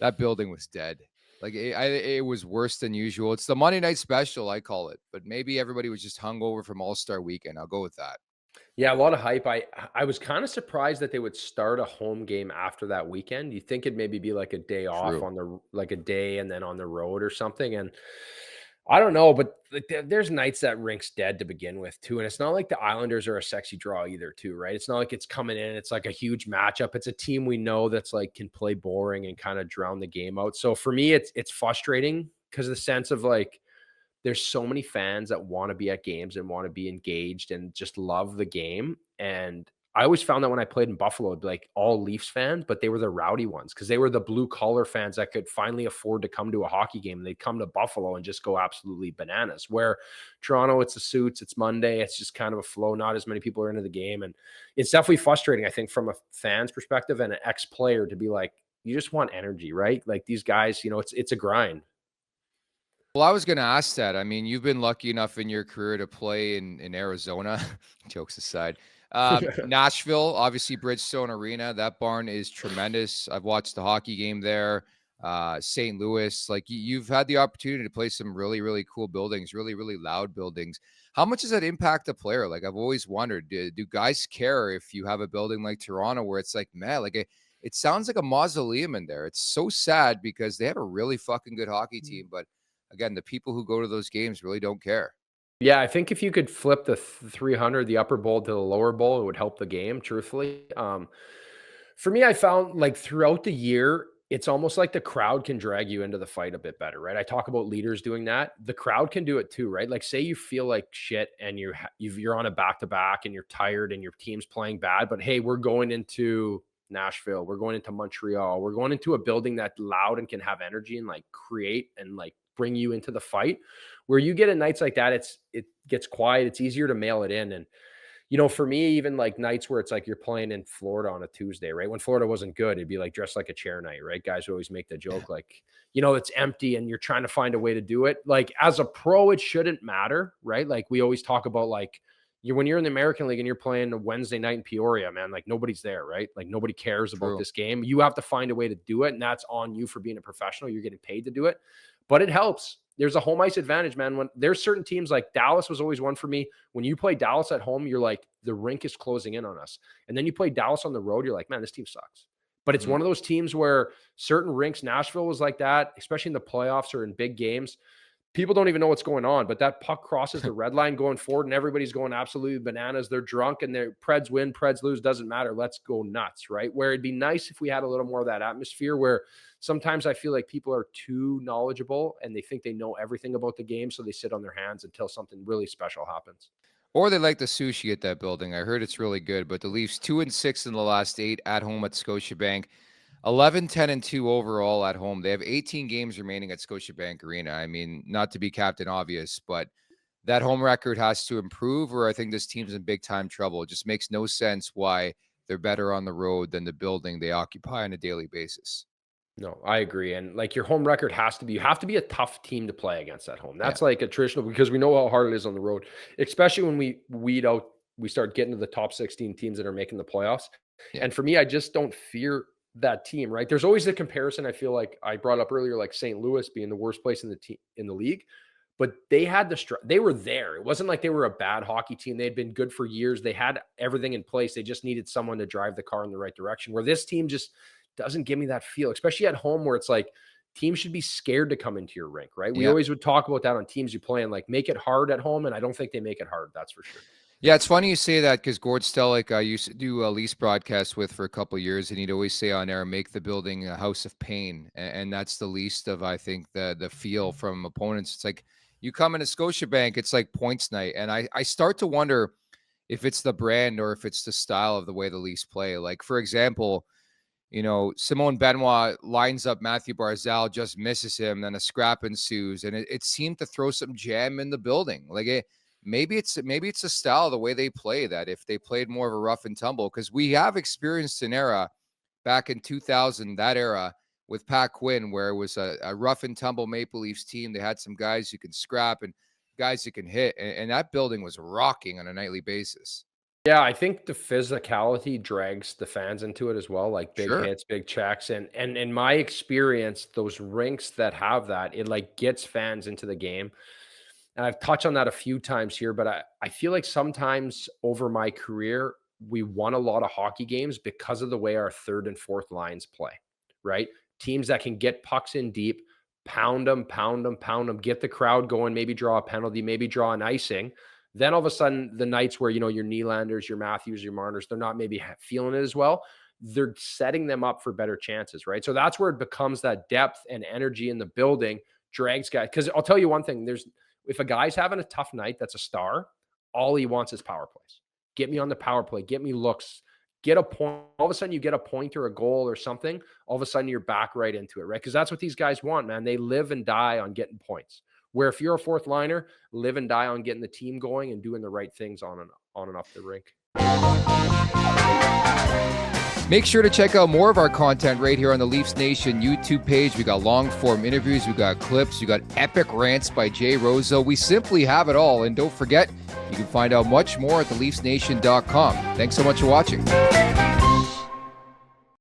That building was dead. Like, it was worse than usual. It's the Monday night special, I call it, but maybe everybody was just hungover from All-Star Weekend. I'll go with that. Yeah, a lot of hype. I was kind of surprised that they would start a home game after that weekend. You think it'd maybe be like a day off True. on the like a day and then on the road or something. And I don't know, but like there's nights that rink's dead to begin with too. And it's not like the Islanders are a sexy draw either, too, right? It's not like it's coming in, it's like a huge matchup. It's a team we know that's like can play boring and kind of drown the game out. So for me, it's frustrating because the sense of like there's so many fans that want to be at games and want to be engaged and just love the game. And I always found that when I played in Buffalo, it'd be like all Leafs fans, but they were the rowdy ones because they were the blue collar fans that could finally afford to come to a hockey game. And they'd come to Buffalo and just go absolutely bananas. Where Toronto, it's the suits, it's Monday, it's just kind of a flow. Not as many people are into the game. And it's definitely frustrating, I think, from a fan's perspective and an ex player to be like, you just want energy, right? Like these guys, it's a grind. Well, I was gonna ask that. I mean, you've been lucky enough in your career to play in Arizona. Jokes aside. Nashville, obviously Bridgestone Arena. That barn is tremendous. I've watched the hockey game there. St. Louis, like you've had the opportunity to play some really, really cool buildings, really, really loud buildings. How much does that impact a player? Like I've always wondered, do guys care if you have a building like Toronto where it's like, man, like it sounds like a mausoleum in there. It's so sad because they have a really fucking good hockey team, but again, the people who go to those games really don't care. Yeah, I think if you could flip the 300, the upper bowl to the lower bowl, it would help the game, truthfully. For me, I found like throughout the year, it's almost like the crowd can drag you into the fight a bit better, right? I talk about leaders doing that. The crowd can do it too, right? Like, say you feel like shit and you're on a back to back and you're tired and your team's playing bad, but hey, we're going into Nashville, we're going into Montreal, we're going into a building that's loud and can have energy and like create and like bring you into the fight. Where you get at nights like that, it gets quiet, it's easier to mail it in. And for me, even like nights where it's like you're playing in Florida on a Tuesday, right? When Florida wasn't good, it'd be like dressed like a chair night, right? Guys would always make the joke, like, it's empty and you're trying to find a way to do it. Like as a pro, it shouldn't matter, right? Like we always talk about like when you're in the American League and you're playing a Wednesday night in Peoria, man, like nobody's there, right? Like nobody cares about True. this game. You have to find a way to do it, and that's on you for being a professional. You're getting paid to do it, but it helps. There's a home ice advantage, man. When there's certain teams like Dallas was always one for me. When you play Dallas at home, you're like, the rink is closing in on us. And then you play Dallas on the road, you're like, man, this team sucks. But it's Mhm. one of those teams where certain rinks, Nashville was like that, especially in the playoffs or in big games. People don't even know what's going on, but that puck crosses the red line going forward, and everybody's going absolutely bananas. They're drunk, and their Preds win, Preds lose, doesn't matter. Let's go nuts, right? Where it'd be nice if we had a little more of that atmosphere where sometimes I feel like people are too knowledgeable and they think they know everything about the game, so they sit on their hands until something really special happens. Or they like the sushi at that building. I heard it's really good, but the Leafs 2-6 in the last 8 at home at Scotiabank. 11-10-2 overall at home. They have 18 games remaining at Scotiabank Arena. I mean, not to be Captain Obvious, but that home record has to improve, or I think this team's in big time trouble. It just makes no sense why they're better on the road than the building they occupy on a daily basis. No, I agree. And like your home record has to be, you have to be a tough team to play against at home. Yeah. That's like a traditional because we know how hard it is on the road, especially when we start getting to the top 16 teams that are making the playoffs. Yeah. And for me, I just don't fear that team, right? There's always the comparison. I feel like I brought up earlier, like St. Louis being the worst place in the team in the league, but they had they were there. It wasn't like they were a bad hockey team. They had been good for years. They had everything in place. They just needed someone to drive the car in the right direction. Where this team just doesn't give me that feel, especially at home where it's like teams should be scared to come into your rink, right? We Yeah. always would talk about that on teams you play and like make it hard at home. And I don't think they make it hard. That's for sure. Yeah, it's funny you say that because Gord Stellick, I used to do a lease broadcast with for a couple of years, and he'd always say on air, "Make the building a house of pain," and that's the least of I think the feel from opponents. It's like you come into Scotiabank, it's like points night, and I start to wonder if it's the brand or if it's the style of the way the Leafs play. Like for example, Simone Benoit lines up Matthew Barzal, just misses him, then a scrap ensues, and it seemed to throw some jam in the building. Like maybe it's a style the way they play that if they played more of a rough and tumble, because we have experienced an era back in 2000, that era with Pat Quinn, where it was a rough and tumble Maple Leafs team. They had some guys who can scrap and guys who can hit, and that building was rocking on a nightly basis. Yeah, I think the physicality drags the fans into it as well, like big Sure. hits, big checks, and in my experience, those rinks that have that, it like gets fans into the game. And I've touched on that a few times here, but I feel like sometimes over my career, we won a lot of hockey games because of the way our third and fourth lines play, right? Teams that can get pucks in deep, pound them, pound them, pound them, get the crowd going, maybe draw a penalty, maybe draw an icing. Then all of a sudden, the nights where, your Nylanders, your Matthews, your Marners, they're not maybe feeling it as well. They're setting them up for better chances, right? So that's where it becomes that depth and energy in the building drags guys. Because I'll tell you one thing, if a guy's having a tough night, that's a star, all he wants is power plays. Get me on the power play, get me looks, get a point. All of a sudden, you get a point or a goal or something. All of a sudden, you're back right into it, right? Because that's what these guys want, man. They live and die on getting points. Where if you're a fourth liner, live and die on getting the team going and doing the right things on and off the rink. Make sure to check out more of our content right here on the Leafs Nation YouTube page. We got long form interviews, we got clips, we got epic rants by Jay Roseau. We simply have it all. And don't forget, you can find out much more at theleafsnation.com. Thanks so much for watching.